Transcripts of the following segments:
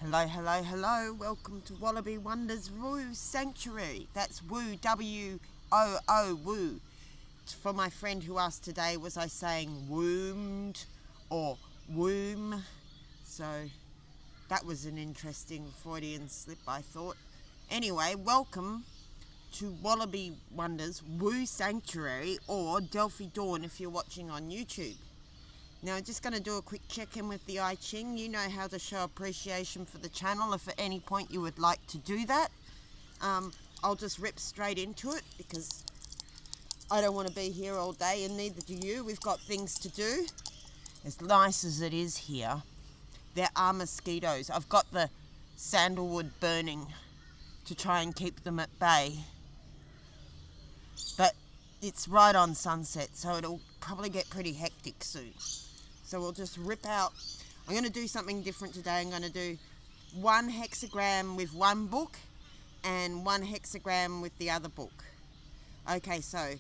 Hello, hello, hello. Welcome to Wallaby Wonders Woo Sanctuary. That's woo, W-O-O, woo. For my friend who asked today, was I saying wombed or womb? So that was an interesting Freudian slip, I thought. Anyway, welcome to Wallaby Wonders Woo Sanctuary, or Delphi Dawn if you're watching on YouTube. Now, I'm just going to do a quick check-in with the I Ching. You know how to show appreciation for the channel if at any point you would like to do that. I'll just rip straight into it because I don't want to be here all day, and neither do you. We've got things to do. As nice as it is here, there are mosquitoes. I've got the sandalwood burning to try and keep them at bay. But it's right on sunset, so it'll probably get pretty hectic soon. So we'll just rip out. I'm going to do something different today. I'm going to do one hexagram with one book and one hexagram with the other book. Okay, so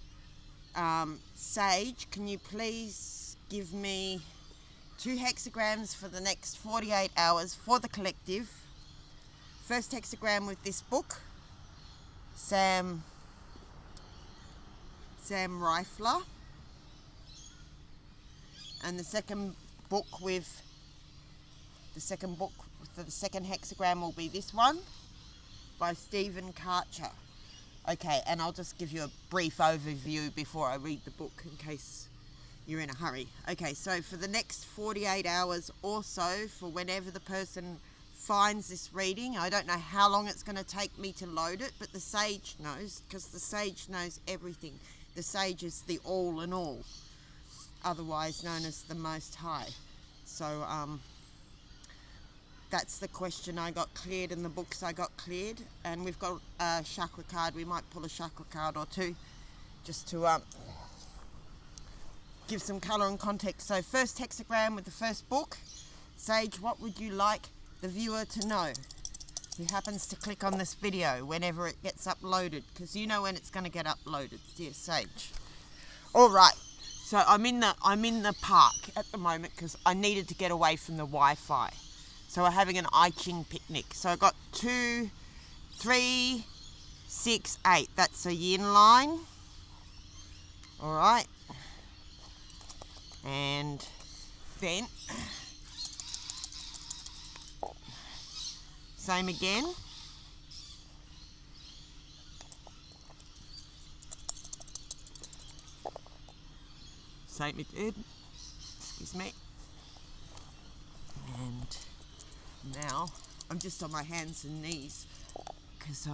Sage, can you please give me 2 hexagrams for the next 48 hours for the collective? First hexagram with this book, Sam Rifler. And the second book for the second hexagram will be this one by Stephen Karcher. Okay, and I'll just give you a brief overview before I read the book in case you're in a hurry. Okay, so for the next 48 hours or so, for whenever the person finds this reading, I don't know how long it's going to take me to load it, but the Sage knows, because the Sage knows everything. The Sage is the all in all, otherwise known as the Most High. So that's the question I got cleared and the books I got cleared. And we've got a chakra card. We might pull a chakra card or two just to give some colour and context. So first hexagram with the first book. Sage, what would you like the viewer to know who happens to click on this video whenever it gets uploaded? Because you know when it's going to get uploaded, dear Sage. All right. So I'm in the park at the moment because I needed to get away from the Wi-Fi. So we're having an I Ching picnic. So I got 2, 3, 6, 8. That's a yin line. All right. And then same again. Same again. Excuse me. And now I'm just on my hands and knees because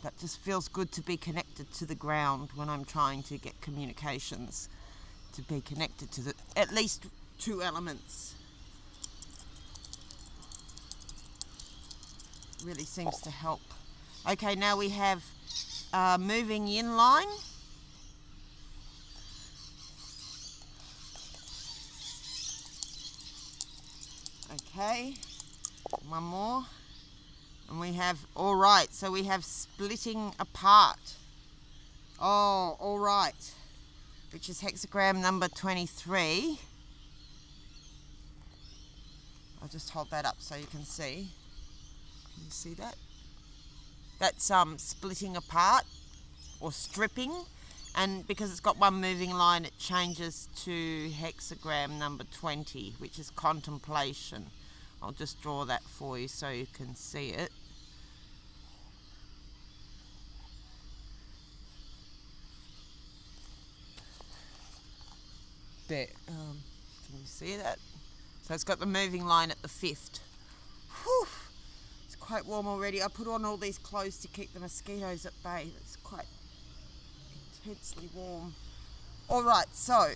that just feels good to be connected to the ground when I'm trying to get communications, to be connected to at least 2 elements. Really seems to help. Okay, now we have moving yin line. Okay, one more. And we have, all right, so we have splitting apart. Oh, all right. Which is hexagram number 23. I'll just hold that up so you can see. Can you see that? That's splitting apart or stripping. And because it's got one moving line, it changes to hexagram number 20, which is contemplation. I'll just draw that for you so you can see it. There. Can you see that? So it's got the moving line at the 5th. Whew. It's quite warm already. I put on all these clothes to keep the mosquitoes at bay. It's quite intensely warm. All right, so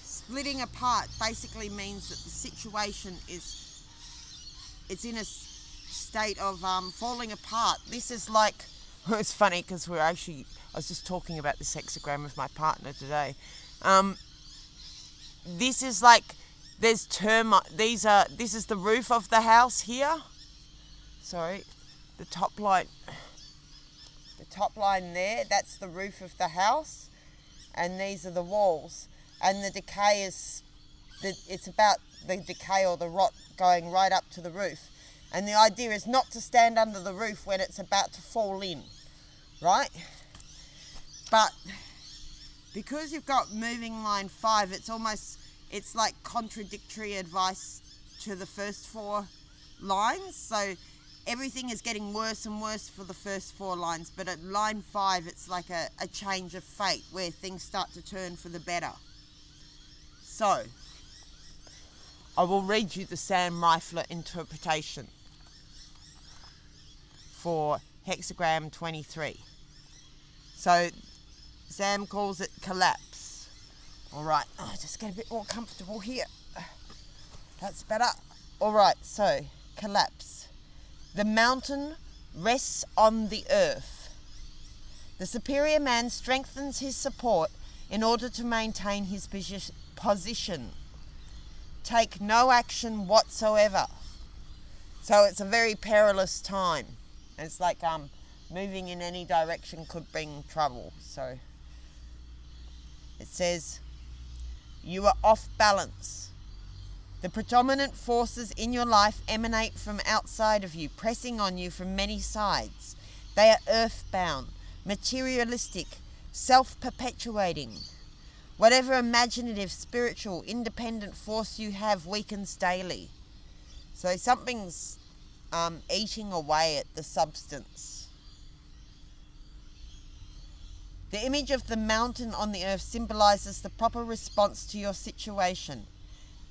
splitting apart basically means that the situation is in a state of falling apart. This is like, it's funny because I was just talking about this hexagram with my partner today. This is like there's termite. This is the roof of the house here. Sorry, the top line there, that's the roof of the house, and these are the walls. And the decay it's about the decay or the rot going right up to the roof. And the idea is not to stand under the roof when it's about to fall in, right? But because you've got moving line 5, it's like contradictory advice to the first 4 lines. So everything is getting worse and worse for the first 4 lines, but at line 5 it's like a change of fate where things start to turn for the better. So I will read you the Sam Reifler interpretation for hexagram 23. So Sam calls it collapse. Alright, just get a bit more comfortable here. That's better. Alright, so collapse. The mountain rests on the earth. The superior man strengthens his support in order to maintain his position. Take no action whatsoever. So it's a very perilous time. It's like moving in any direction could bring trouble. So it says, you are off balance. The predominant forces in your life emanate from outside of you, pressing on you from many sides. They are earthbound, materialistic, self-perpetuating. Whatever imaginative, spiritual, independent force you have weakens daily. So something's eating away at the substance. The image of the mountain on the earth symbolizes the proper response to your situation.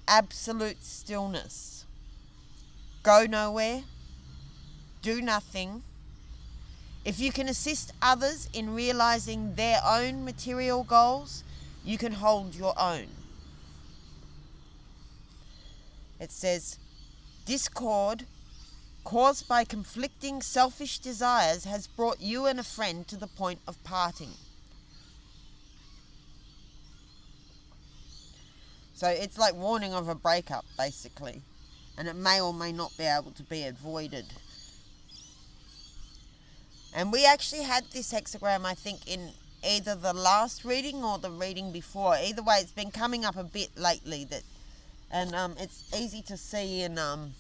Absolute stillness. Go nowhere. Do nothing. If you can assist others in realizing their own material goals, you can hold your own. It says, discord caused by conflicting selfish desires has brought you and a friend to the point of parting. So it's like warning of a breakup, basically. And it may or may not be able to be avoided. And we actually had this hexagram, I think, in either the last reading or the reading before. Either way, it's been coming up a bit lately. And it's easy to see in the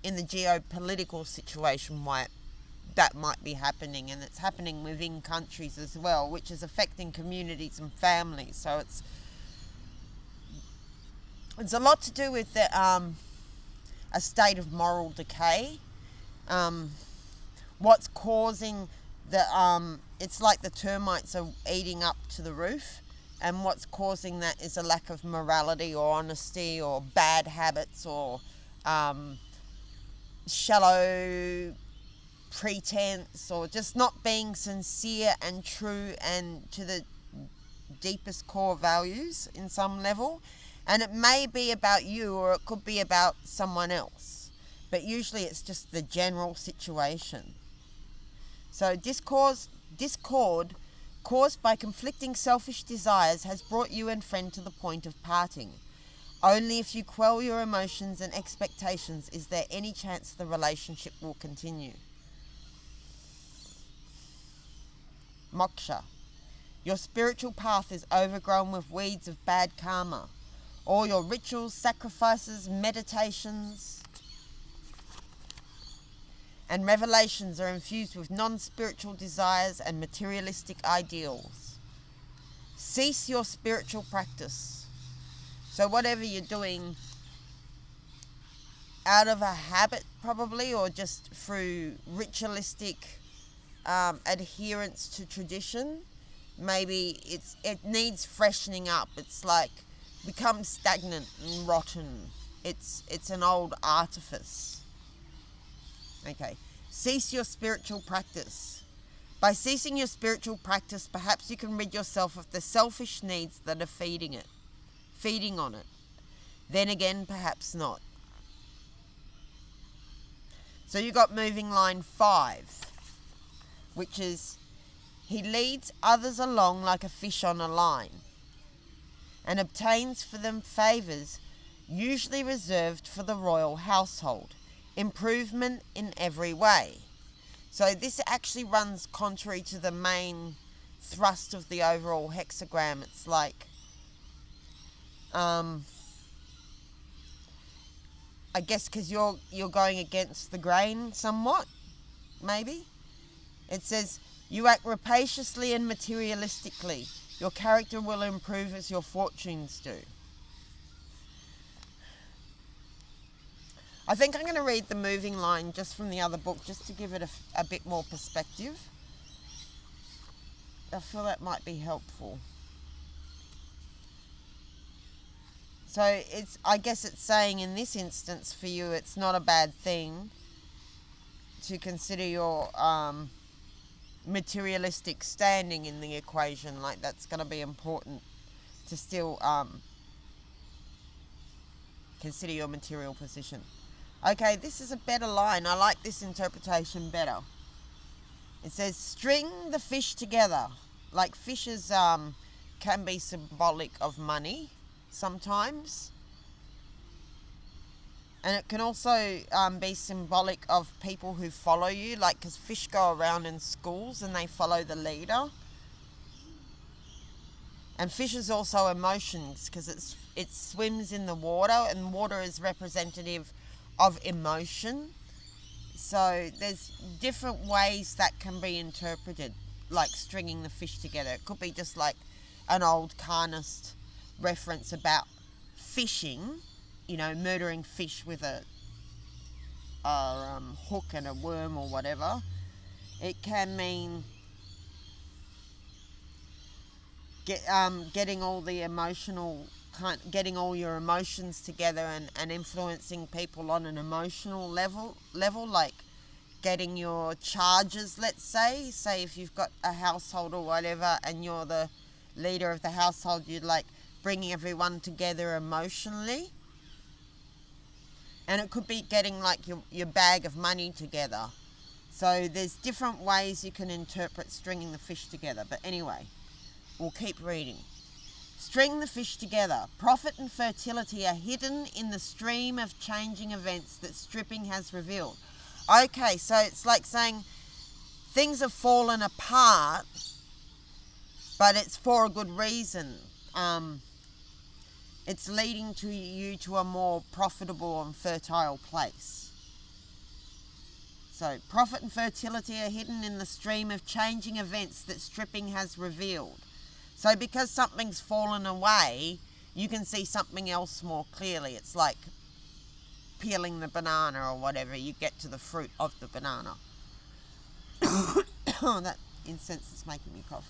geopolitical situation why that might be happening. And it's happening within countries as well, which is affecting communities and families. So it's a lot to do with a state of moral decay. What's causing it's like the termites are eating up to the roof, and what's causing that is a lack of morality or honesty or bad habits or shallow pretense or just not being sincere and true and to the deepest core values in some level. And it may be about you or it could be about someone else. But usually it's just the general situation. So discord caused by conflicting selfish desires has brought you and friend to the point of parting. Only if you quell your emotions and expectations is there any chance the relationship will continue. Moksha. Your spiritual path is overgrown with weeds of bad karma. All your rituals, sacrifices, meditations, and revelations are infused with non-spiritual desires and materialistic ideals. Cease your spiritual practice. So whatever you're doing out of a habit probably, or just through ritualistic adherence to tradition, maybe it needs freshening up. It's like becomes stagnant and rotten. It's an old artifice. Okay. Cease your spiritual practice. By ceasing your spiritual practice, perhaps you can rid yourself of the selfish needs that are feeding on it. Then again, perhaps not. So you got moving line 5, which is, he leads others along like a fish on a line, and obtains for them favours usually reserved for the royal household, improvement in every way. So this actually runs contrary to the main thrust of the overall hexagram. It's like I guess because you're going against the grain somewhat, maybe. It says, you act rapaciously and materialistically. Your character will improve as your fortunes do. I think I'm going to read the moving line just from the other book, just to give it a bit more perspective. I feel that might be helpful. So I guess it's saying in this instance for you, it's not a bad thing to consider your materialistic standing in the equation. Like, that's going to be important to still consider your material position. Okay, this is a better line. I like this interpretation better. It says, string the fish together. Like, fishes can be symbolic of money sometimes. And it can also be symbolic of people who follow you, like, because fish go around in schools and they follow the leader. And fish is also emotions, because it swims in the water, and water is representative of emotion. So there's different ways that can be interpreted, like stringing the fish together. It could be just like an old carnist reference about fishing, murdering fish with a hook and a worm or whatever. It can mean getting all your emotions together and influencing people on an emotional level, like getting your charges, let's say if you've got a household or whatever and you're the leader of the household, you'd like bringing everyone together emotionally. And it could be getting like your bag of money together. So there's different ways you can interpret stringing the fish together. But anyway, we'll keep reading. String the fish together. Profit and fertility are hidden in the stream of changing events that stripping has revealed. Okay, so it's like saying things have fallen apart, but it's for a good reason. It's leading you to a more profitable and fertile place. So, profit and fertility are hidden in the stream of changing events that stripping has revealed. So because something's fallen away, you can see something else more clearly. It's like peeling the banana or whatever. You get to the fruit of the banana. That incense is making me cough.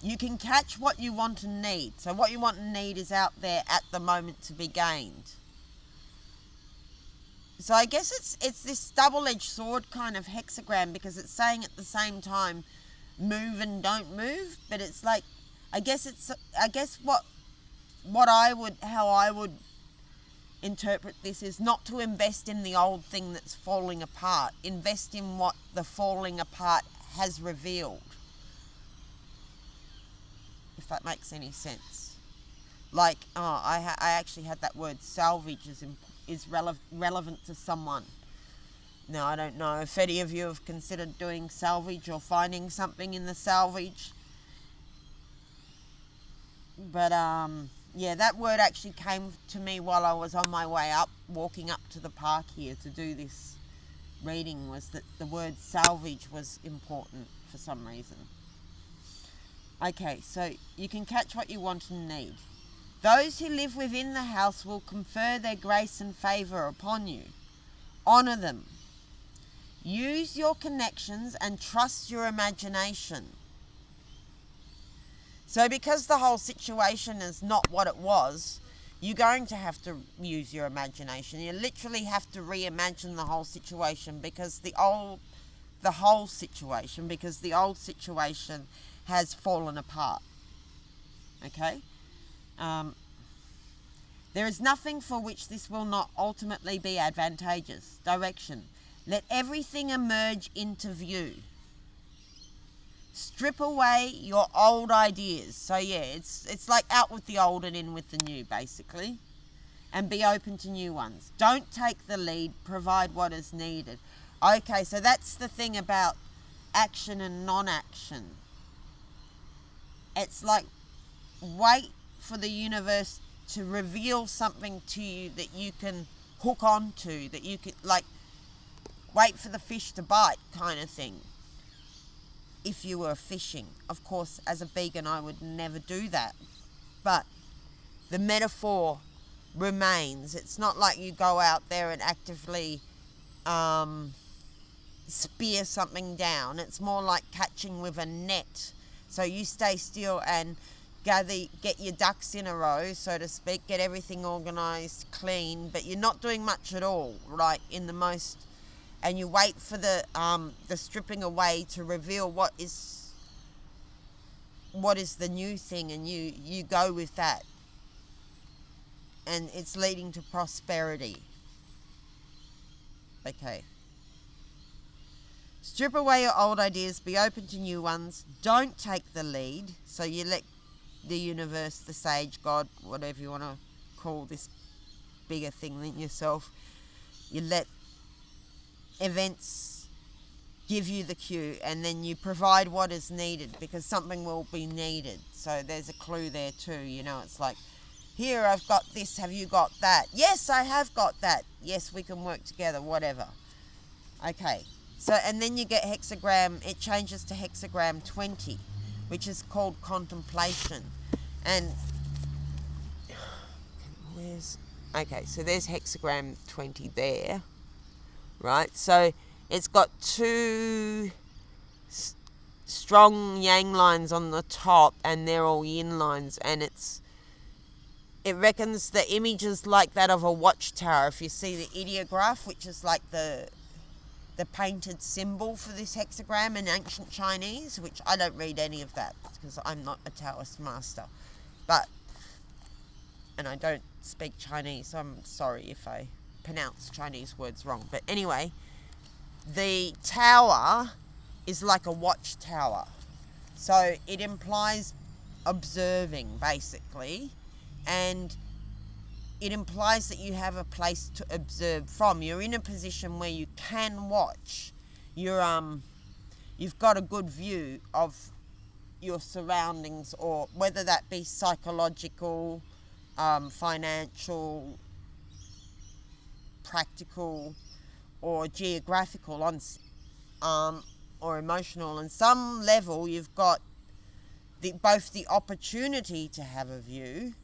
You can catch what you want and need. So what you want and need is out there at the moment to be gained. So I guess it's this double-edged sword kind of hexagram, because it's saying at the same time move and don't move, but it's like how I would interpret this is not to invest in the old thing that's falling apart. Invest in what the falling apart has revealed. If that makes any sense. Like, I actually had that word salvage is relevant to someone. Now, I don't know if any of you have considered doing salvage or finding something in the salvage. But, yeah, that word actually came to me while I was on my way up, walking up to the park here to do this reading, was that the word salvage was important for some reason. Okay, so you can catch what you want and need. Those who live within the house will confer their grace and favour upon you. Honour them. Use your connections and trust your imagination. So because the whole situation is not what it was, you're going to have to use your imagination. You literally have to reimagine the whole situation, because the old situation has fallen apart. Okay? There is nothing for which this will not ultimately be advantageous. Direction. Let everything emerge into view. Strip away your old ideas. So yeah, it's like out with the old and in with the new, basically. And be open to new ones. Don't take the lead. Provide what is needed. Okay, so that's the thing about action and non-action. It's like wait for the universe to reveal something to you that you can hook onto, that you can, like, wait for the fish to bite kind of thing. If you were fishing. Of course, as a vegan, I would never do that. But the metaphor remains. It's not like you go out there and actively spear something down. It's more like catching with a net. So you stay still and get your ducks in a row, so to speak, get everything organised, clean, but you're not doing much at all, right, in the most, and you wait for the stripping away to reveal what is the new thing, and you go with that, and it's leading to prosperity. Okay. Strip away your old ideas, be open to new ones. Don't take the lead, so you let the universe, the sage, God, whatever you want to call this bigger thing than yourself, you let events give you the cue, and then you provide what is needed, because something will be needed. So there's a clue there too, you know. It's like, here, I've got this, have you got that? Yes, I have got that. Yes, we can work together, whatever. Okay, so, and then you get hexagram, it changes to hexagram 20, which is called contemplation. And okay, so there's hexagram 20 there, right? So it's got two strong yang lines on the top, and they're all yin lines, and it reckons the image is like that of a watchtower. If you see the ideograph, which is like the painted symbol for this hexagram in ancient Chinese, which I don't read any of that because I'm not a Taoist master, and I don't speak Chinese, so I'm sorry if I pronounce Chinese words wrong. But anyway, the tower is like a watchtower, so it implies observing, basically, and it implies that you have a place to observe from. You're in a position where you can watch. You've got a good view of your surroundings, or whether that be psychological, financial, practical, or geographical, or emotional. On some level, you've got both the opportunity to have a view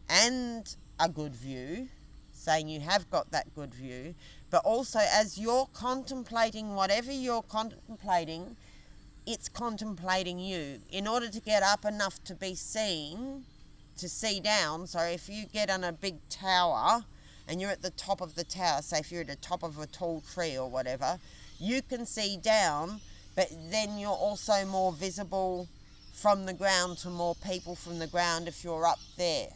and a good view, saying you have got that good view, but also as you're contemplating whatever you're contemplating, it's contemplating you. In order to get up enough to be seen, to see down, so if you get on a big tower and you're at the top of the tower, say if you're at the top of a tall tree or whatever, you can see down, but then you're also more visible from the ground to more people from the ground if you're up there.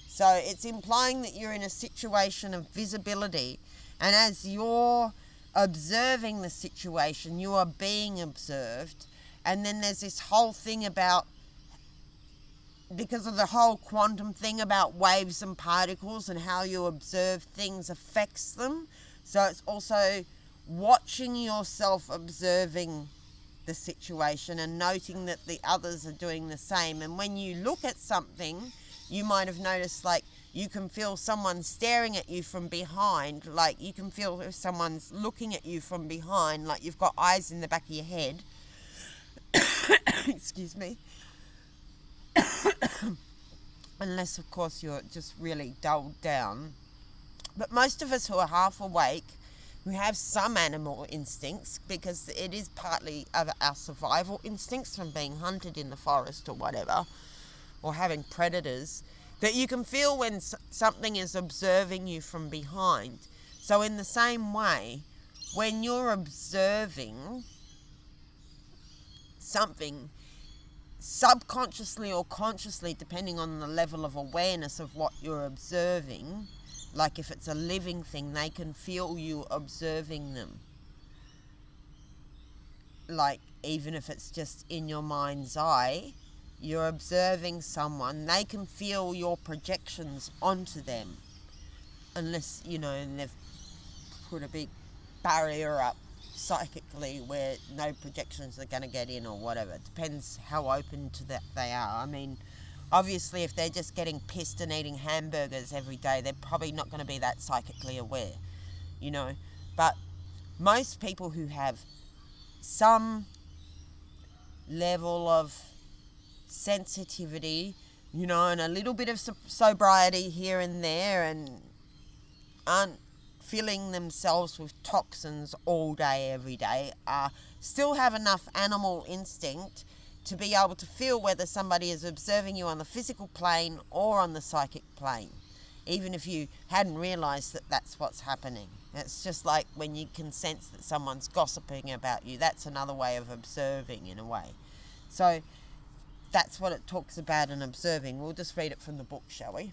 So it's implying that you're in a situation of visibility, and as you're observing the situation, you are being observed. And then there's this whole thing about, because of the whole quantum thing about waves and particles and how you observe things affects them. So it's also watching yourself observing the situation and noting that the others are doing the same. And when you look at something, you might have noticed, like, you can feel someone staring at you from behind, like you can feel if someone's looking at you from behind, like you've got eyes in the back of your head. Excuse me. Unless, of course, you're just really dulled down. But most of us who are half awake, who have some animal instincts, because it is partly of our survival instincts from being hunted in the forest or whatever, or having predators, that you can feel when something is observing you from behind. So in the same way, when you're observing something, subconsciously or consciously, depending on the level of awareness of what you're observing, like if it's a living thing, they can feel you observing them. Like, even if it's just in your mind's eye, you're observing someone, they can feel your projections onto them. Unless, they've put a big barrier up psychically where no projections are going to get in or whatever. It depends how open to that they are. I mean, Obviously, if they're just getting pissed and eating hamburgers every day, they're probably not going to be that psychically aware, you know. But most people who have some level of sensitivity, you know, and a little bit of sobriety here and there, and aren't filling themselves with toxins all day, every day, still have enough animal instinct to be able to feel whether somebody is observing you on the physical plane or on the psychic plane, even if you hadn't realised that that's what's happening. It's just like when you can sense that someone's gossiping about you. That's another way of observing, in a way. So that's what it talks about in observing. We'll just read it from the book, shall we?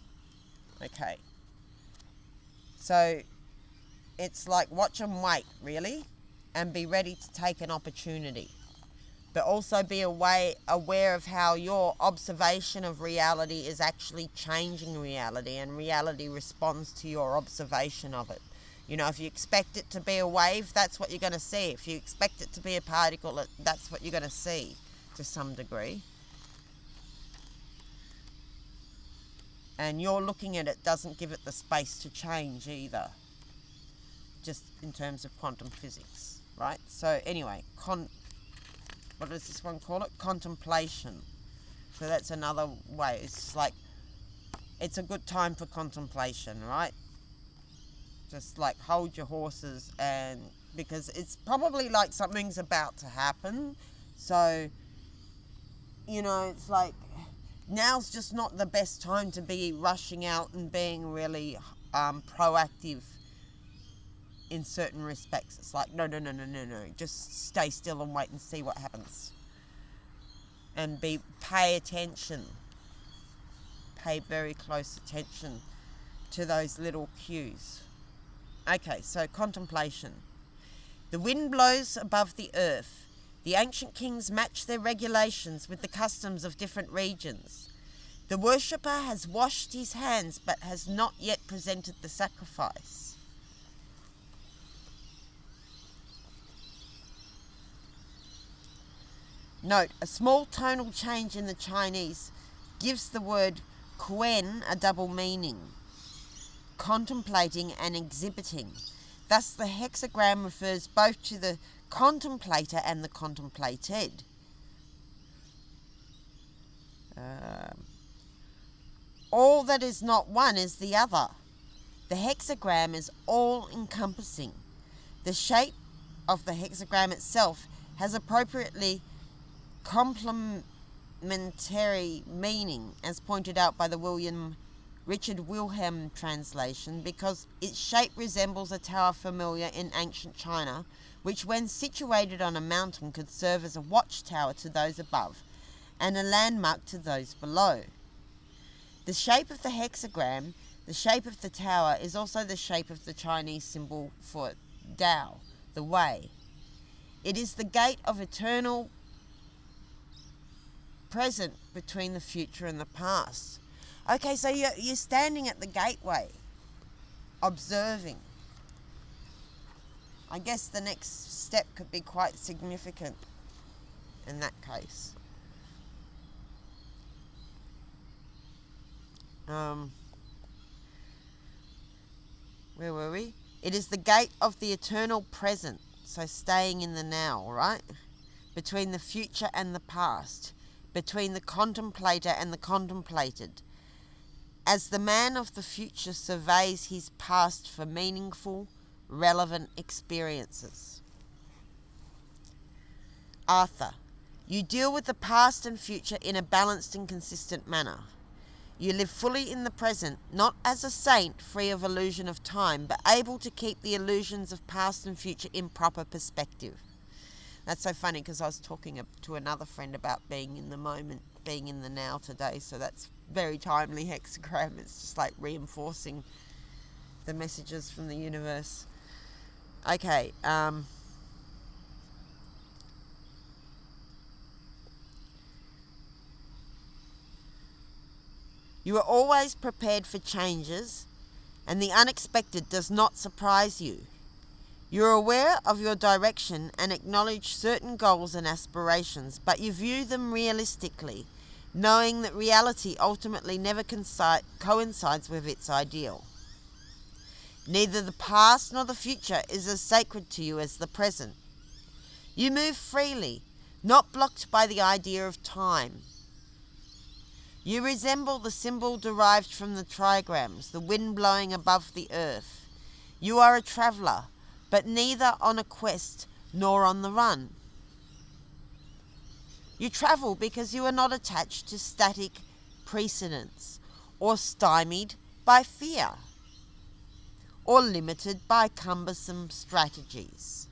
Okay. So it's like watch and wait, really, and be ready to take an opportunity. But also be aware of how your observation of reality is actually changing reality, and reality responds to your observation of it. You know, if you expect it to be a wave, that's what you're going to see. If you expect it to be a particle, that's what you're going to see to some degree. And you're looking at it doesn't give it the space to change either, just in terms of quantum physics, right? So anyway, what does this one call it? Contemplation. So that's another way. It's like, it's a good time for contemplation, right? Just like hold your horses, and because it's probably like something's about to happen. So, you know, it's like now's just not the best time to be rushing out and being really proactive in certain respects. It's like, no. Just stay still and wait and see what happens. And pay attention. Pay very close attention to those little cues. Okay, so contemplation. The wind blows above the earth. The ancient kings match their regulations with the customs of different regions. The worshipper has washed his hands but has not yet presented the sacrifice. Note, a small tonal change in the Chinese gives the word quen a double meaning, contemplating and exhibiting. Thus the hexagram refers both to the contemplator and the contemplated. All that is not one is the other. The hexagram is all-encompassing. The shape of the hexagram itself has appropriately complementary meaning, as pointed out by the Richard Wilhelm translation, because its shape resembles a tower familiar in ancient China, which when situated on a mountain could serve as a watchtower to those above and a landmark to those below. The shape of the hexagram, the shape of the tower, is also the shape of the Chinese symbol for Tao, the way. It is the gate of eternal present between the future and the past. Okay, so you're standing at the gateway, observing. I guess the next step could be quite significant in that case. Where were we? It is the gate of the eternal present, so staying in the now, right? Between the future and the past, between the contemplator and the contemplated. As the man of the future surveys his past for meaningful, relevant experiences. Arthur, you deal with the past and future in a balanced and consistent manner. You live fully in the present, not as a saint free of illusion of time, but able to keep the illusions of past and future in proper perspective. That's so funny because I was talking to another friend about being in the moment, being in the now today, so that's very timely hexagram. It's just like reinforcing the messages from the universe. Okay, you are always prepared for changes, and the unexpected does not surprise you. You are aware of your direction and acknowledge certain goals and aspirations, but you view them realistically, knowing that reality ultimately never coincides with its ideal. Neither the past nor the future is as sacred to you as the present. You move freely, not blocked by the idea of time. You resemble the symbol derived from the trigrams, the wind blowing above the earth. You are a traveller, but neither on a quest nor on the run. You travel because you are not attached to static precedents, or stymied by fear, or limited by cumbersome strategies.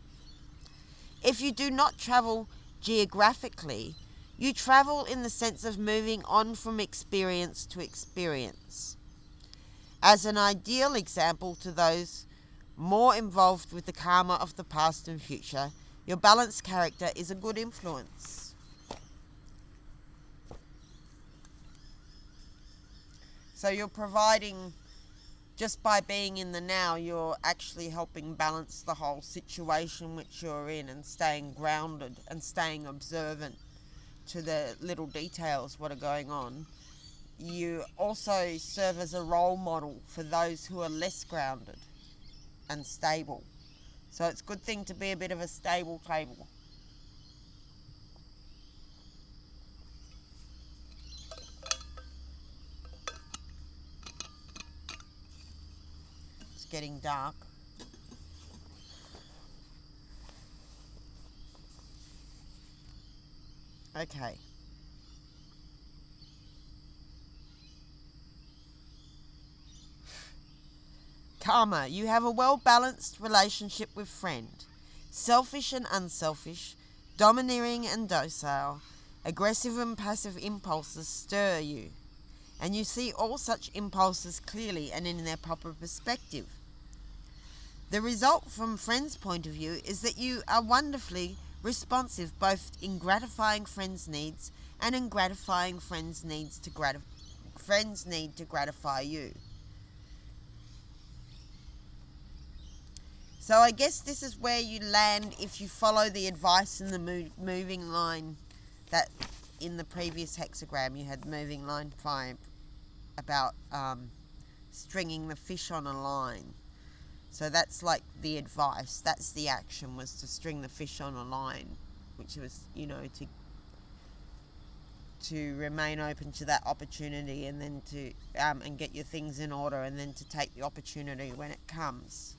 If you do not travel geographically, you travel in the sense of moving on from experience to experience. As an ideal example to those more involved with the karma of the past and future, your balanced character is a good influence. So you're providing, just by being in the now, you're actually helping balance the whole situation which you're in, and staying grounded and staying observant to the little details what are going on. You also serve as a role model for those who are less grounded and stable. So it's a good thing to be a bit of a stable table. It's getting dark. Okay. Karma. You have a well-balanced relationship with friend. Selfish and unselfish, domineering and docile, aggressive and passive impulses stir you, and you see all such impulses clearly and in their proper perspective. The result from friend's point of view is that you are wonderfully responsive both in gratifying friends' needs and in gratifying friends' need to gratify you. So I guess this is where you land if you follow the advice in the moving line that in the previous hexagram you had moving line 5 about stringing the fish on a line. So that's like the advice, that's the action, was to string the fish on a line, which was, to remain open to that opportunity, and then to and get your things in order, and then to take the opportunity when it comes.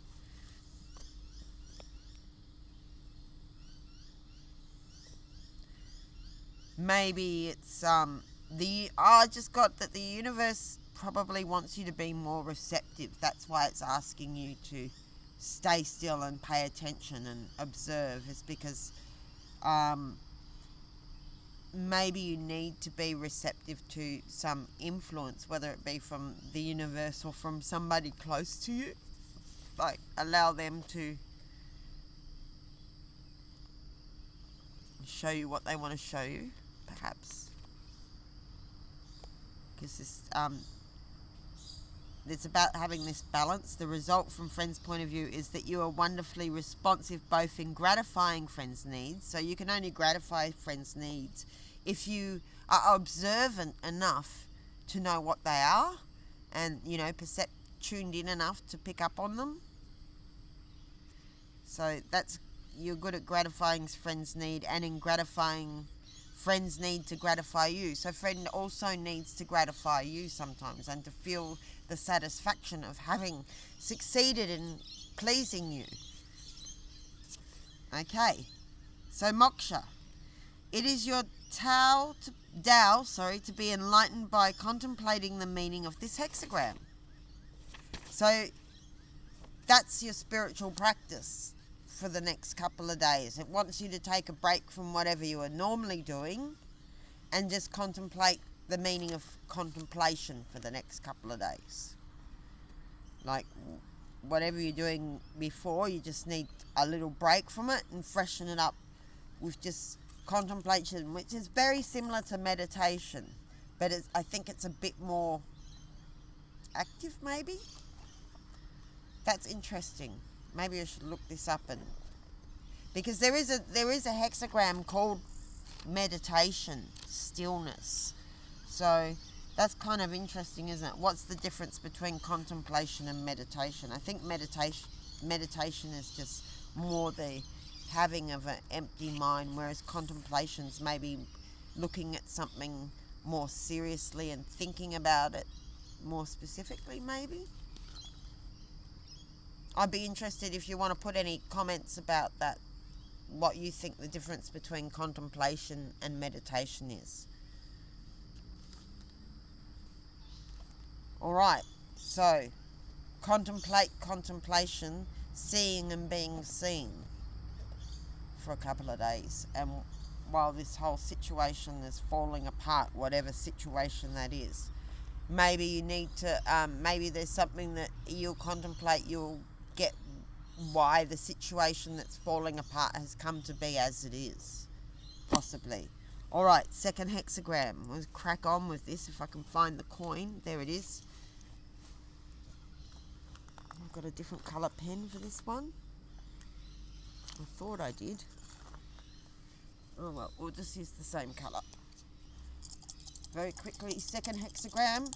Maybe it's I just got that the universe probably wants you to be more receptive. That's why it's asking you to stay still and pay attention and observe, is because maybe you need to be receptive to some influence, whether it be from the universe or from somebody close to you. Like, allow them to show you what they want to show you, perhaps. Because this it's about having this balance. The result from friends' point of view is that you are wonderfully responsive both in gratifying friends' needs. So you can only gratify friends' needs if you are observant enough to know what they are, and tuned in enough to pick up on them. So you're good at gratifying friends' need, and in gratifying friends' need to gratify you. So friend also needs to gratify you sometimes, and to feel the satisfaction of having succeeded in pleasing you. Okay, so moksha. It is your Tao to be enlightened by contemplating the meaning of this hexagram. So that's your spiritual practice for the next couple of days. It wants you to take a break from whatever you are normally doing and just contemplate the meaning of contemplation for the next couple of days. Like, whatever you're doing before, you just need a little break from it and freshen it up with just contemplation, which is very similar to meditation, but I think it's a bit more active, maybe. That's interesting. Maybe I should look this up, because there is a hexagram called meditation, stillness, So that's kind of interesting, isn't it? What's the difference between contemplation and meditation? I think meditation is just more the having of an empty mind, whereas contemplation's maybe looking at something more seriously and thinking about it more specifically, maybe. I'd be interested if you want to put any comments about that, what you think the difference between contemplation and meditation is. Alright, so contemplation, seeing and being seen for a couple of days. And while this whole situation is falling apart, whatever situation that is, maybe you need to, maybe there's something that you'll contemplate, you'll get why the situation that's falling apart has come to be as it is, possibly. Alright, second hexagram. We'll crack on with this if I can find the coin. There it is. I've got a different colour pen for this one. I thought I did. Oh well, we'll just use the same colour. Very quickly, second hexagram.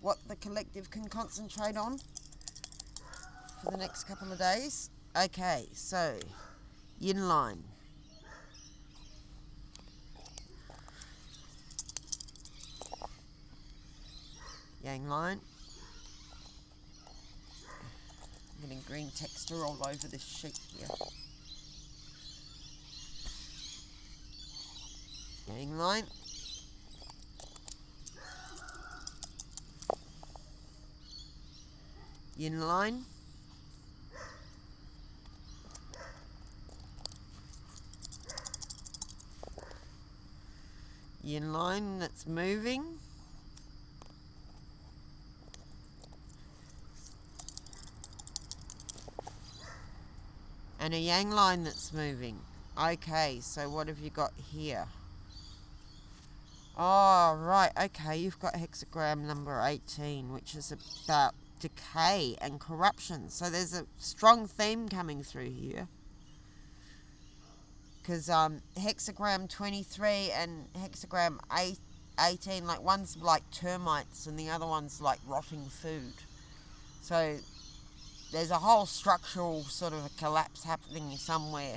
What the collective can concentrate on for the next couple of days. Okay, so yin line. Yang line. I'm getting green texture all over this sheet here. Yang line. Yin line. Yin line that's moving. And a yang line that's moving. Okay, so what have you got here? Oh, right, okay, you've got hexagram number 18, which is about decay and corruption. So there's a strong theme coming through here. Because hexagram 23 and hexagram 18, like one's like termites and the other one's like rotting food. So there's a whole structural sort of a collapse happening somewhere,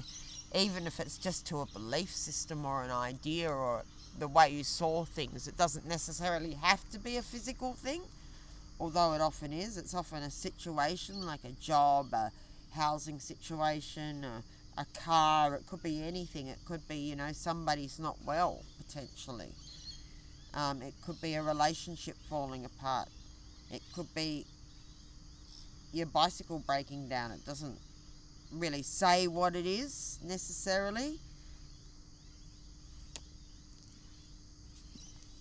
even if it's just to a belief system or an idea or the way you saw things. It doesn't necessarily have to be a physical thing, although it often is. It's often a situation like a job, a housing situation, a car. It could be anything. It could be, somebody's not well, potentially. It could be a relationship falling apart. It could be your bicycle breaking down. It doesn't really say what it is necessarily.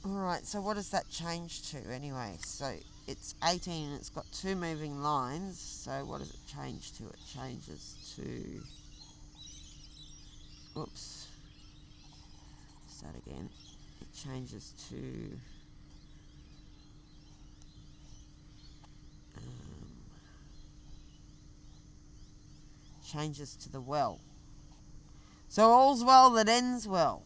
Alright, so what does that change to anyway? So it's 18 and it's got two moving lines. So what does it change to? It changes to... Oops. Start again. It changes to... changes to the well. So all's well that ends well.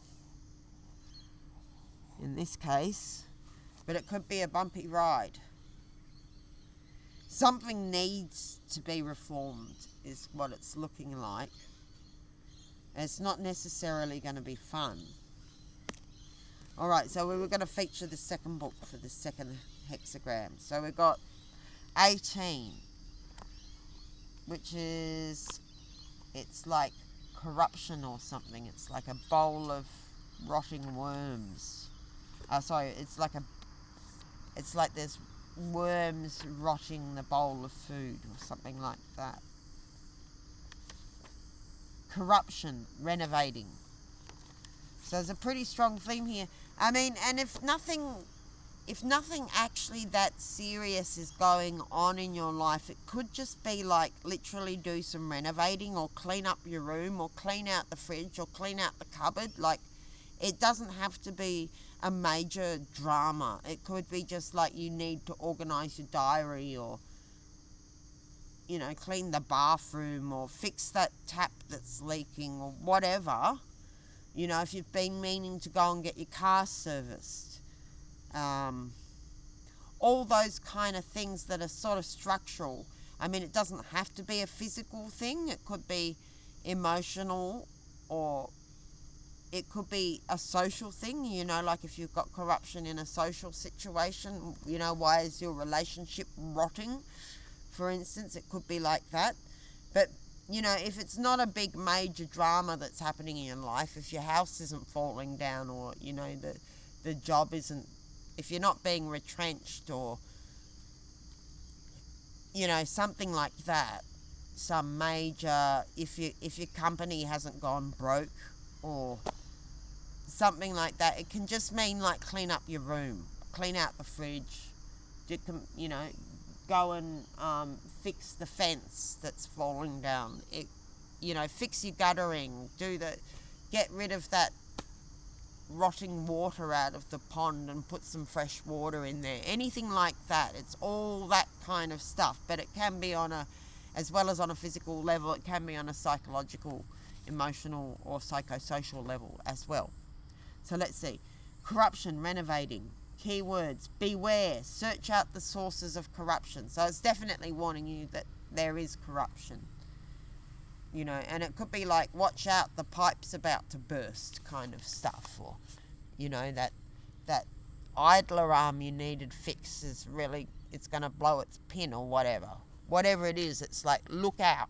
In this case, but it could be a bumpy ride. Something needs to be reformed is what it's looking like. It's not necessarily going to be fun. Alright, so we were going to feature the second book for the second hexagram. So we've got 18, which is, it's like corruption or something. It's like a bowl of rotting worms. It's like there's worms rotting the bowl of food or something like that. Corruption, renovating. So there's a pretty strong theme here. I mean, and if nothing actually that serious is going on in your life, it could just be like literally do some renovating or clean up your room or clean out the fridge or clean out the cupboard. Like, it doesn't have to be a major drama. It could be just like you need to organise your diary or, clean the bathroom or fix that tap that's leaking or whatever. If you've been meaning to go and get your car serviced, all those kind of things that are sort of structural. I mean, it doesn't have to be a physical thing. It could be emotional, or it could be a social thing, like if you've got corruption in a social situation, why is your relationship rotting, for instance? It could be like that. But, if it's not a big major drama that's happening in your life, if your house isn't falling down, or, the job isn't, if you're not being retrenched, or, something like that, some major, if your company hasn't gone broke, or something like that. It can just mean like clean up your room, clean out the fridge, go and fix the fence that's falling down. Fix your guttering, get rid of that rotting water out of the pond and put some fresh water in there. Anything like that. It's all that kind of stuff, but it can be as well as on a physical level, it can be on a psychological, emotional, or psychosocial level as well. So let's see. Corruption, renovating. Keywords, beware, search out the sources of corruption. So it's definitely warning you that there is corruption. And it could be like, watch out, the pipe's about to burst kind of stuff. Or, that idler arm you needed fix is really, it's going to blow its pin or whatever. Whatever it is, it's like, look out.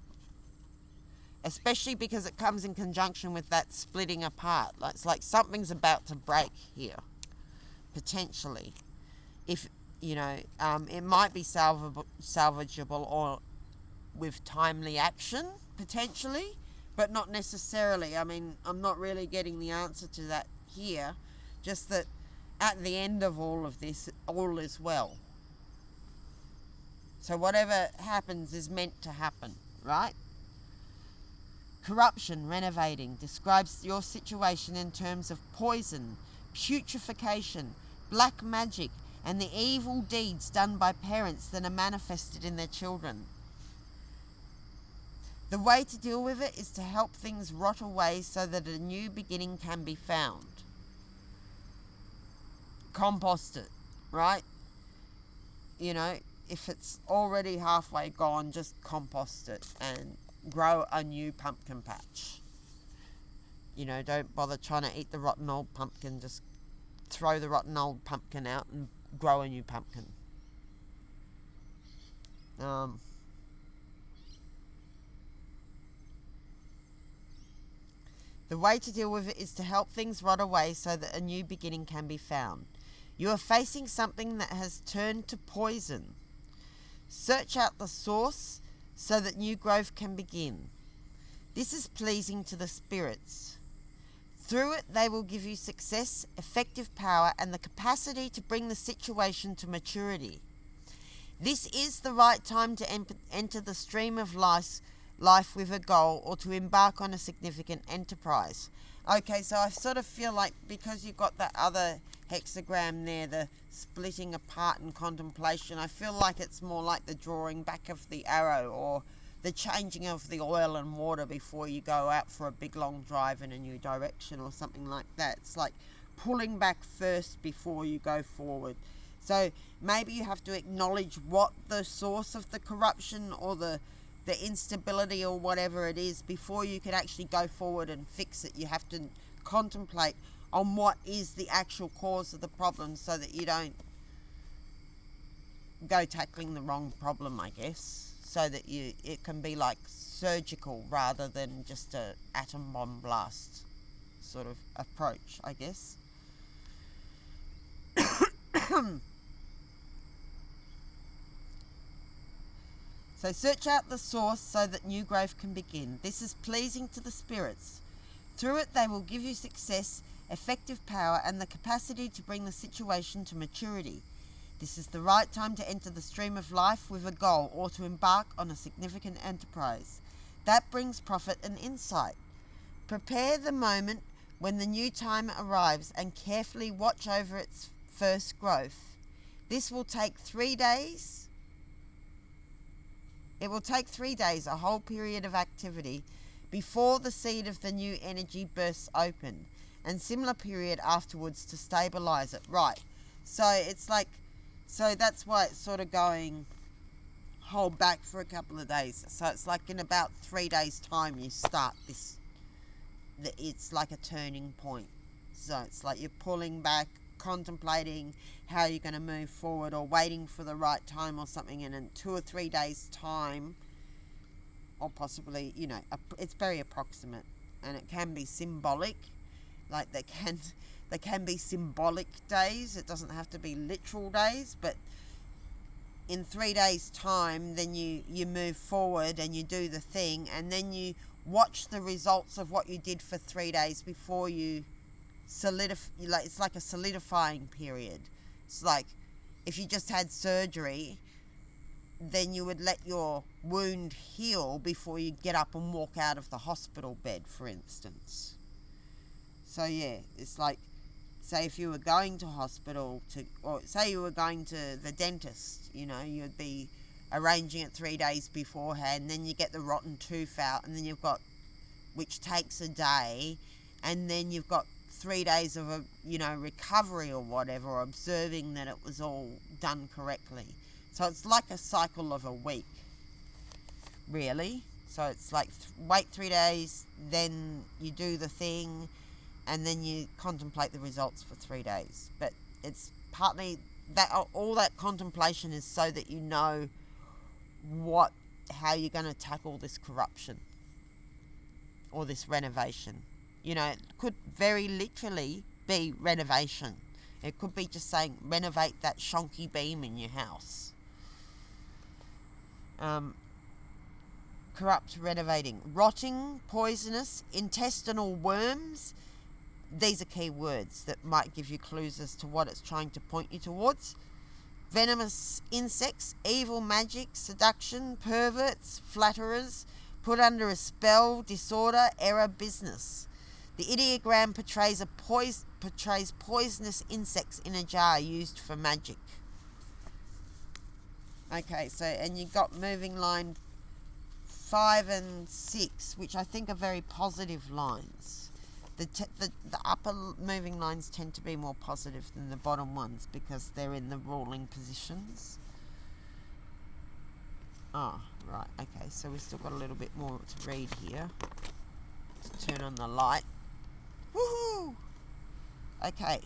Especially because it comes in conjunction with that splitting apart. It's like something's about to break here, potentially. If, it might be salvageable or with timely action, potentially, but not necessarily. I mean, I'm not really getting the answer to that here. Just that at the end of all of this, all is well. So whatever happens is meant to happen, right? Corruption, renovating, describes your situation in terms of poison, putrefaction, black magic, and the evil deeds done by parents that are manifested in their children. The way to deal with it is to help things rot away so that a new beginning can be found. Compost it, right? If it's already halfway gone, just compost it and grow a new pumpkin patch. Don't bother trying to eat the rotten old pumpkin. Just throw the rotten old pumpkin out and grow a new pumpkin. The way to deal with it is to help things rot away so that a new beginning can be found. You are facing something that has turned to poison. Search out the source so that new growth can begin. This is pleasing to the spirits. Through it, they will give you success, effective power, and the capacity to bring the situation to maturity. This is the right time to enter the stream of life with a goal, or to embark on a significant enterprise. Okay, so I sort of feel like, because you've got that other hexagram there, the splitting apart and contemplation, I feel like it's more like the drawing back of the arrow, or the changing of the oil and water before you go out for a big long drive in a new direction, or something like that. It's like pulling back first before you go forward. So maybe you have to acknowledge what the source of the corruption or the instability or whatever it is before you can actually go forward and fix it. You have to contemplate on what is the actual cause of the problem, so that you don't go tackling the wrong problem, I guess, so that it can be like surgical rather than just a atom bomb blast sort of approach, I guess. So search out the source so that new growth can begin. This is pleasing to the spirits. Through it, they will give you success, effective power, and the capacity to bring the situation to maturity. This is the right time to enter the stream of life with a goal, or to embark on a significant enterprise. That brings profit and insight. Prepare the moment when the new time arrives and carefully watch over its first growth. This will take 3 days. It will take 3 days, a whole period of activity, before the seed of the new energy bursts open, and similar period afterwards to stabilize it. Right. So it's like, so that's why it's sort of going hold back for a couple of days. So it's like in about 3 days time you start this, it's like a turning point. So it's like you're pulling back, contemplating how you're going to move forward, or waiting for the right time or something, and in 2 or 3 days time, or possibly, it's very approximate, and it can be symbolic. Like there can be symbolic days. It doesn't have to be literal days, but in 3 days time, then you move forward and you do the thing, and then you watch the results of what you did for 3 days before you solidify. Like, it's like a solidifying period. It's like if you just had surgery, then you would let your wound heal before you get up and walk out of the hospital bed, for instance. So yeah, it's like, say if you were going to hospital or say you were going to the dentist, you'd be arranging it 3 days beforehand, then you get the rotten tooth out, and then you've got, which takes a day, and then you've got 3 days of recovery or whatever, or observing that it was all done correctly. So it's like a cycle of a week, really. So it's like wait 3 days, then you do the thing, and then you contemplate the results for 3 days. But it's partly that all that contemplation is so that you know how you're going to tackle this corruption or this renovation. It could very literally be renovation. It could be just saying renovate that shonky beam in your house. Corrupt renovating. Rotting, poisonous, intestinal worms. These are key words that might give you clues as to what it's trying to point you towards. Venomous insects, evil magic, seduction, perverts, flatterers, put under a spell, disorder, error, business. The ideogram portrays poisonous insects in a jar used for magic. Okay, so, and you got moving line 5 and 6, which I think are very positive lines. The upper moving lines tend to be more positive than the bottom ones because they're in the ruling positions. Oh, right, okay, so we've still got a little bit more to read here. Let's turn on the light. Woohoo! Okay.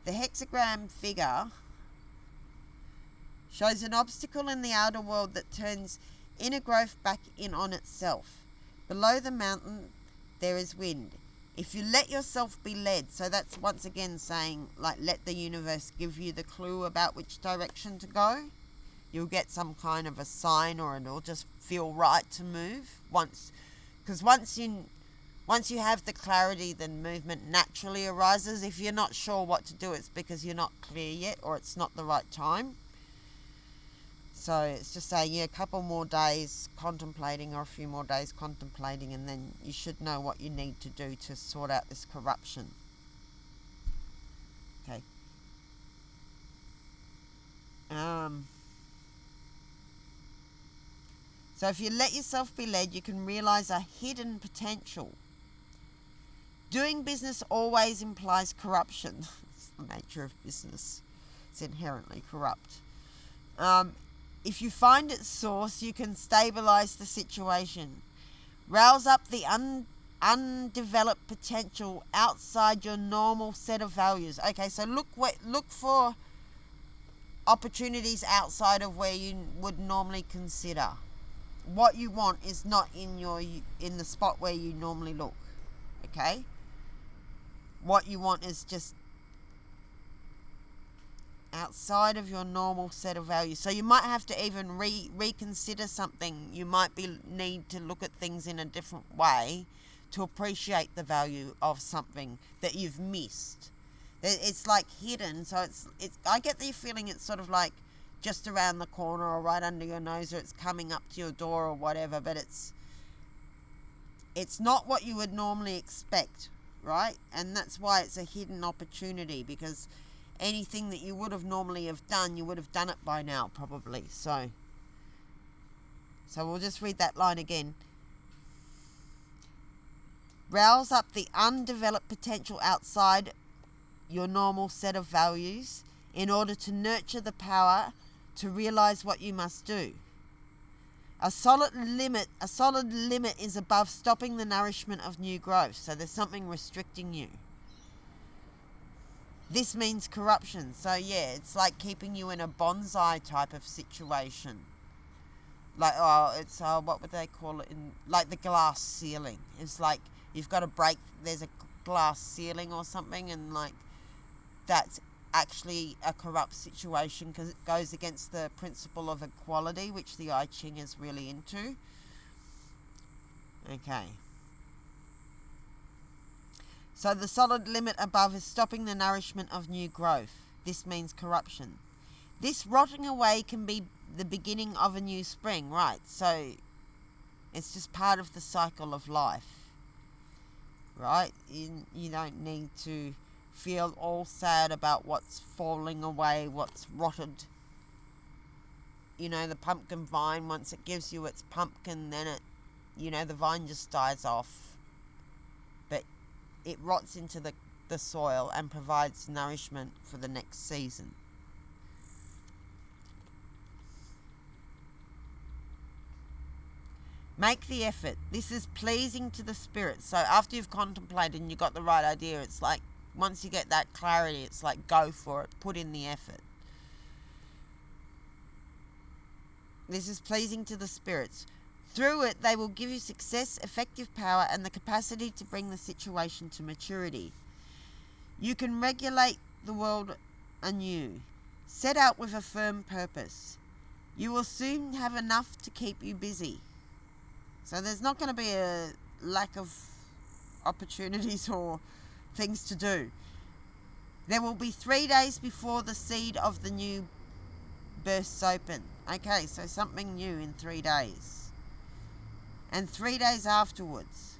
The hexagram figure shows an obstacle in the outer world that turns inner growth back in on itself. Below the mountain, there is wind. If you let yourself be led, so that's once again saying, like, let the universe give you the clue about which direction to go. You'll get some kind of a sign, or it'll just feel right to move. Because once you have the clarity, then movement naturally arises. If you're not sure what to do, it's because you're not clear yet, or it's not the right time. So it's just saying, a couple more days contemplating, or a few more days contemplating, and then you should know what you need to do to sort out this corruption. Okay. So if you let yourself be led, you can realize a hidden potential. Doing business always implies corruption. It's the nature of business. It's inherently corrupt. If you find its source, you can stabilize the situation. Rouse up the undeveloped potential outside your normal set of values. Okay, so look for opportunities outside of where you would normally consider. What you want is not in the spot where you normally look. Okay? What you want is just outside of your normal set of values. So you might have to even reconsider something. You might need to look at things in a different way to appreciate the value of something that you've missed. It's like hidden, so it's I get the feeling it's sort of like just around the corner or right under your nose, or it's coming up to your door or whatever, but it's not what you would normally expect, right? And that's why it's a hidden opportunity, because anything that you would have normally have done, you would have done it by now, probably. So we'll just read that line again. Rouse up the undeveloped potential outside your normal set of values in order to nurture the power to realize what you must do. A solid limit is above stopping the nourishment of new growth. So there's something restricting you. This means corruption. So yeah, it's like keeping you in a bonsai type of situation. Like, what would they call it? Like the glass ceiling. It's like you've got to break, there's a glass ceiling or something, and like that's actually a corrupt situation because it goes against the principle of equality, which the I Ching is really into. Okay. So the solid limit above is stopping the nourishment of new growth. This means corruption. This rotting away can be the beginning of a new spring, right? So it's just part of the cycle of life, right? You don't need to feel all sad about what's falling away, what's rotted. You know, the pumpkin vine, once it gives you its pumpkin, then the vine just dies off. But it rots into the soil and provides nourishment for the next season. Make the effort. This is pleasing to the spirit. So after you've contemplated and you got the right idea, it's like, once you get that clarity, it's like, go for it. Put in the effort. This is pleasing to the spirits. Through it, they will give you success, effective power, and the capacity to bring the situation to maturity. You can regulate the world anew. Set out with a firm purpose. You will soon have enough to keep you busy. So there's not going to be a lack of opportunities or things to do. There will be 3 days before the seed of the new bursts open. Okay, so something new in 3 days. And 3 days afterwards.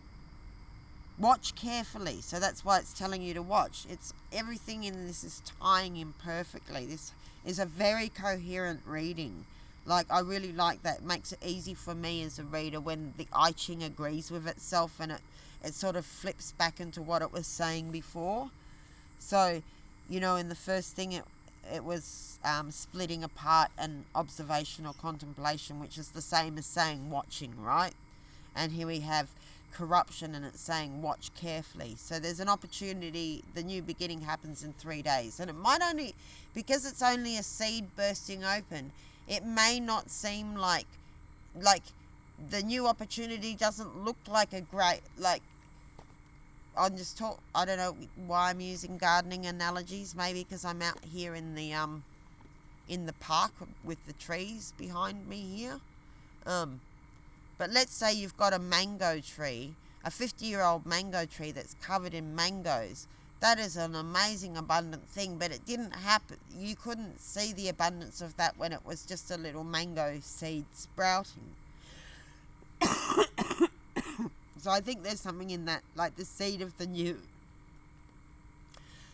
Watch carefully. So that's why it's telling you to watch. It's everything in this is tying in perfectly. This is a very coherent reading. Like, I really like that. It makes it easy for me as a reader when the I Ching agrees with itself and it sort of flips back into what it was saying before. So, in the first thing it was splitting apart an observation or contemplation, which is the same as saying watching, right? And here we have corruption and it's saying watch carefully. So there's an opportunity. The new beginning happens in 3 days. And it might only, because it's only a seed bursting open, it may not seem like the new opportunity doesn't look like a great, like, I don't know why I'm using gardening analogies, maybe because I'm out here in the park with the trees behind me here. But let's say you've got a mango tree, a 50-year-old mango tree that's covered in mangoes. That is an amazing, abundant thing, but it didn't happen. You couldn't see the abundance of that when it was just a little mango seed sprouting. So I think there's something in that, like the seed of the new.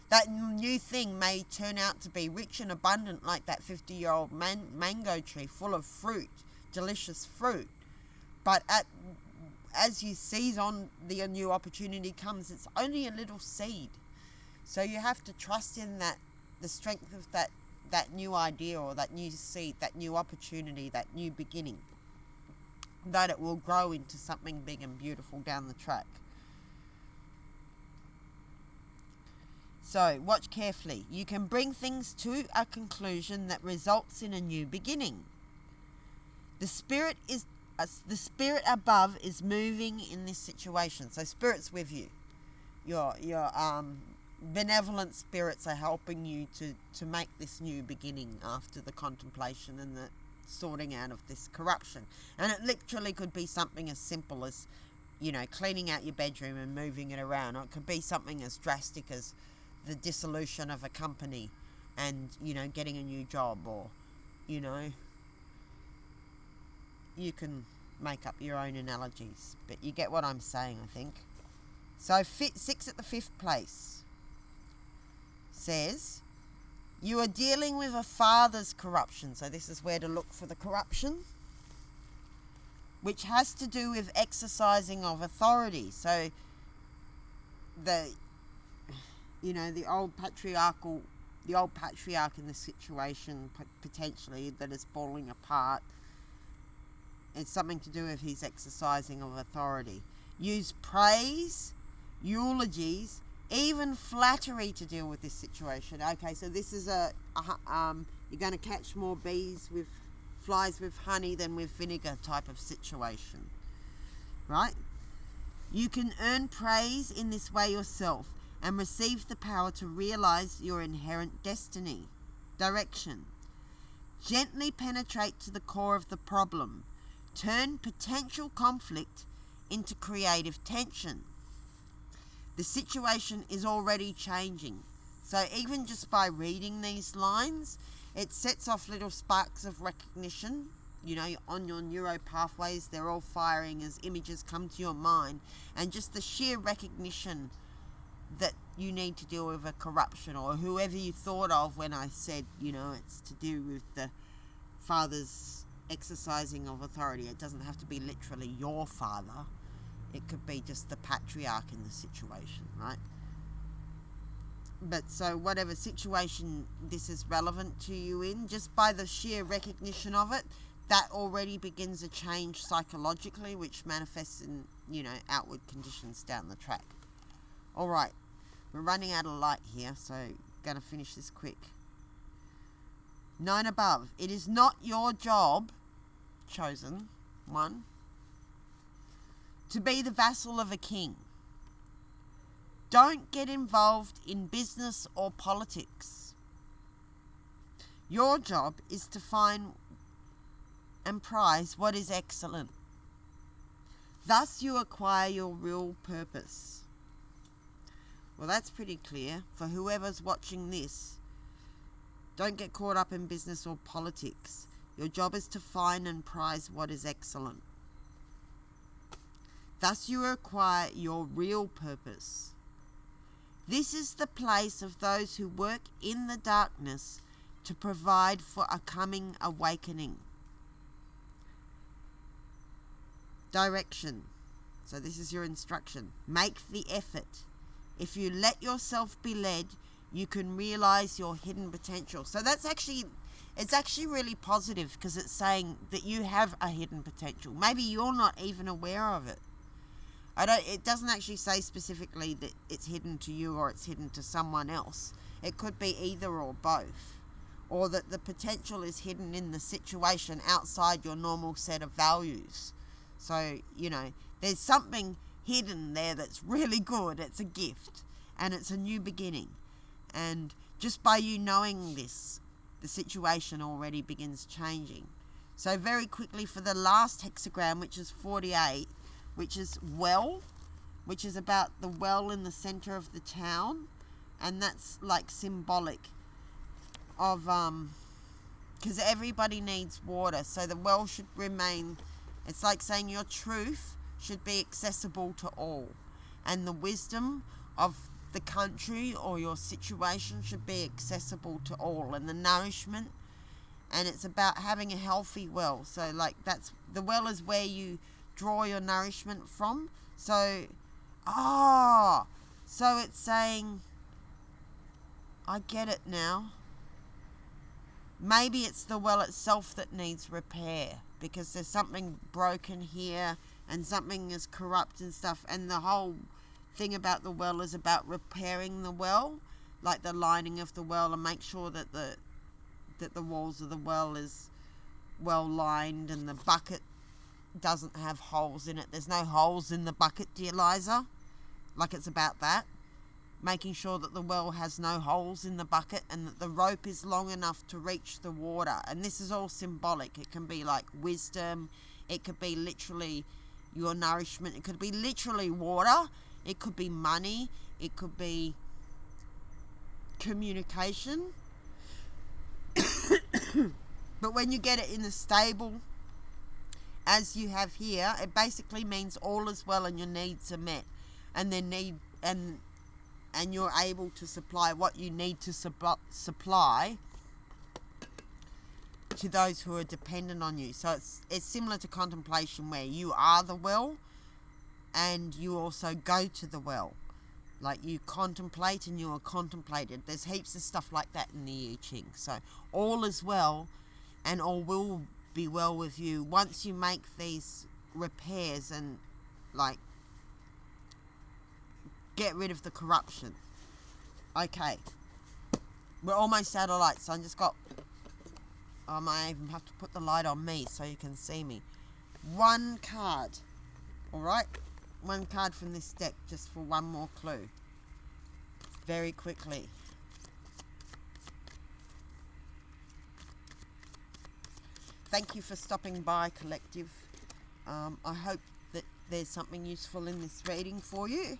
That new thing may turn out to be rich and abundant like that 50-year-old mango tree, full of fruit, delicious fruit. But as you seize on the new opportunity comes, it's only a little seed. So you have to trust in that, the strength of that new idea or that new seed, that new opportunity, that new beginning, that it will grow into something big and beautiful down the track. So watch carefully. You can bring things to a conclusion that results in a new beginning. The spirit above is moving in this situation. So spirit's with you. Your benevolent spirits are helping you to make this new beginning after the contemplation and the sorting out of this corruption. And it literally could be something as simple as, cleaning out your bedroom and moving it around. Or it could be something as drastic as the dissolution of a company and, getting a new job, or, you can make up your own analogies. But you get what I'm saying, I think. So 6 at the 5th place says, you are dealing with a father's corruption. So this is where to look for the corruption, which has to do with exercising of authority. So the the old patriarch in the situation potentially that is falling apart. It's something to do with his exercising of authority. Use praise, eulogies, even flattery to deal with this situation. Okay, so this is you're going to catch more flies with honey than with vinegar type of situation, right? You can earn praise in this way yourself and receive the power to realize your inherent destiny. Direction. Gently penetrate to the core of the problem. Turn potential conflict into creative tension. The situation is already changing. So even just by reading these lines, it sets off little sparks of recognition. On your neuro pathways, they're all firing as images come to your mind. And just the sheer recognition that you need to deal with a corruption, or whoever you thought of when I said, it's to do with the father's exercising of authority. It doesn't have to be literally your father. It could be just the patriarch in the situation, right? But so whatever situation this is relevant to you in, just by the sheer recognition of it, that already begins a change psychologically, which manifests in, outward conditions down the track. All right, we're running out of light here, so going to finish this quick. 9 above. It is not your job, chosen one, to be the vassal of a king. Don't get involved in business or politics. Your job is to find and prize what is excellent. Thus you acquire your real purpose. Well, that's pretty clear for whoever's watching this. Don't get caught up in business or politics. Your job is to find and prize what is excellent. Thus you acquire your real purpose. This is the place of those who work in the darkness to provide for a coming awakening. Direction. So this is your instruction. Make the effort. If you let yourself be led, you can realize your hidden potential. So it's actually really positive, because it's saying that you have a hidden potential. Maybe you're not even aware of it. It doesn't actually say specifically that it's hidden to you or it's hidden to someone else. It could be either or both. Or that the potential is hidden in the situation outside your normal set of values. So, there's something hidden there that's really good. It's a gift. And it's a new beginning. And just by you knowing this, the situation already begins changing. So very quickly for the last hexagram, which is 48, which is well, which is about the well in the center of the town. And that's like symbolic of, because everybody needs water. So the well should remain, it's like saying your truth should be accessible to all. And the wisdom of the country or your situation should be accessible to all. And the nourishment, and it's about having a healthy well. So that's, the well is where you draw your nourishment from. So it's saying, I get it now. Maybe it's the well itself that needs repair, because there's something broken here and something is corrupt and stuff. And the whole thing about the well is about repairing the well, like the lining of the well, and make sure that the walls of the well is well lined and the bucket doesn't have holes in it. There's no holes in the bucket, dear Liza. Like, it's about that. Making sure that the well has no holes in the bucket and that the rope is long enough to reach the water. And this is all symbolic. It can be like wisdom. It could be literally your nourishment. It could be literally water. It could be money. It could be communication. But when you get it in a stable, as you have here, it basically means all is well and your needs are met. And and you're able to supply what you need to supply to those who are dependent on you. So it's similar to contemplation, where you are the well and you also go to the well. Like you contemplate and you are contemplated. There's heaps of stuff like that in the I Ching. So all is well and all will be well with you once you make these repairs and like get rid of the corruption. Okay. We're almost out of light, so I just got... I might even have to put the light on me so you can see me. One card. Alright? One card from this deck just for one more clue. Very quickly. Thank you for stopping by, Collective. I hope that there's something useful in this reading for you.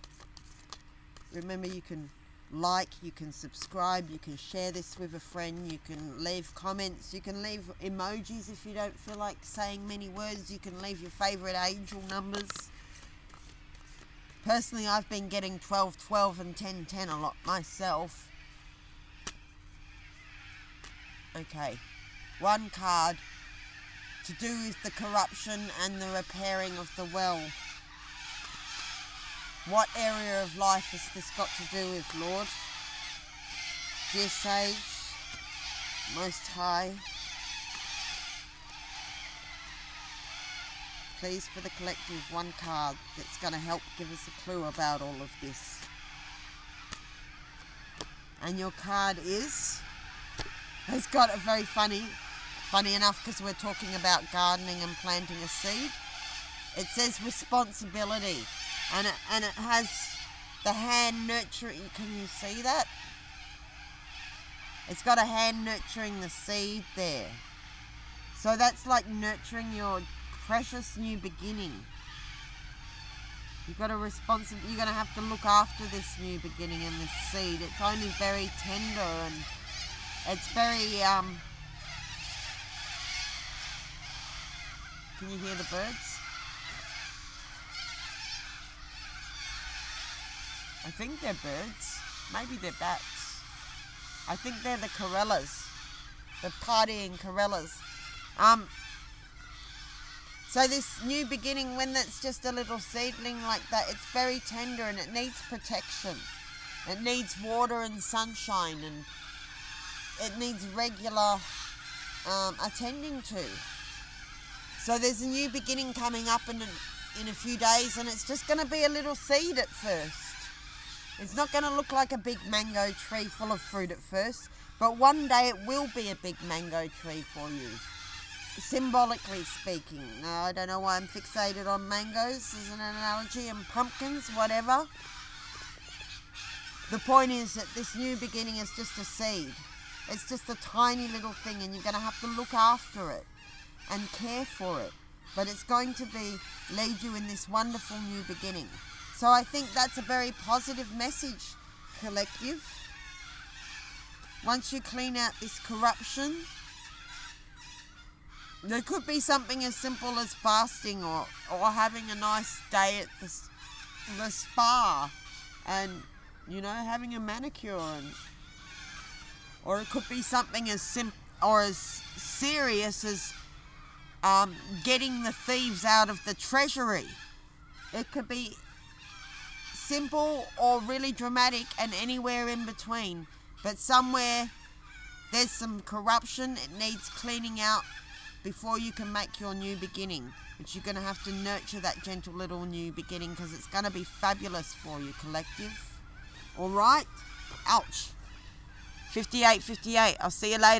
Remember, you can like, you can subscribe, you can share this with a friend, you can leave comments, you can leave emojis if you don't feel like saying many words, you can leave your favourite angel numbers. Personally, I've been getting 12, 12 and 10, 10 a lot myself. Okay, one card to do with the corruption and the repairing of the well. What area of life has this got to do with, Lord? Dear Sage, Most High, please for the collective one card that's going to help give us a clue about all of this. And your card is... It's got a very funny enough because we're talking about gardening and planting a seed. It says responsibility. And it has the hand nurturing, can you see that? It's got a hand nurturing the seed there. So that's like nurturing your precious new beginning. You've got a you're going to have to look after this new beginning and this seed. It's only very tender and it's very, can you hear the birds? I think they're birds. Maybe they're bats. I think they're the corellas. The partying corellas. So this new beginning, when it's just a little seedling like that, it's very tender and it needs protection. It needs water and sunshine and it needs regular attending to. So there's a new beginning coming up in a few days and it's just going to be a little seed at first. It's not going to look like a big mango tree full of fruit at first, but one day it will be a big mango tree for you. Symbolically speaking. Now, I don't know why I'm fixated on mangoes as an analogy and pumpkins, whatever. The point is that this new beginning is just a seed. It's just a tiny little thing and you're going to have to look after it and care for it. But it's going to lead you in this wonderful new beginning. So I think that's a very positive message, collective. Once you clean out this corruption, there could be something as simple as fasting or having a nice day at the spa and, you know, having a manicure. Or it could be something as serious as getting the thieves out of the treasury. It could be simple or really dramatic and anywhere in between. But somewhere there's some corruption. It needs cleaning out before you can make your new beginning. But you're going to have to nurture that gentle little new beginning because it's going to be fabulous for you, collective. All right? Ouch. 58. I'll see you later.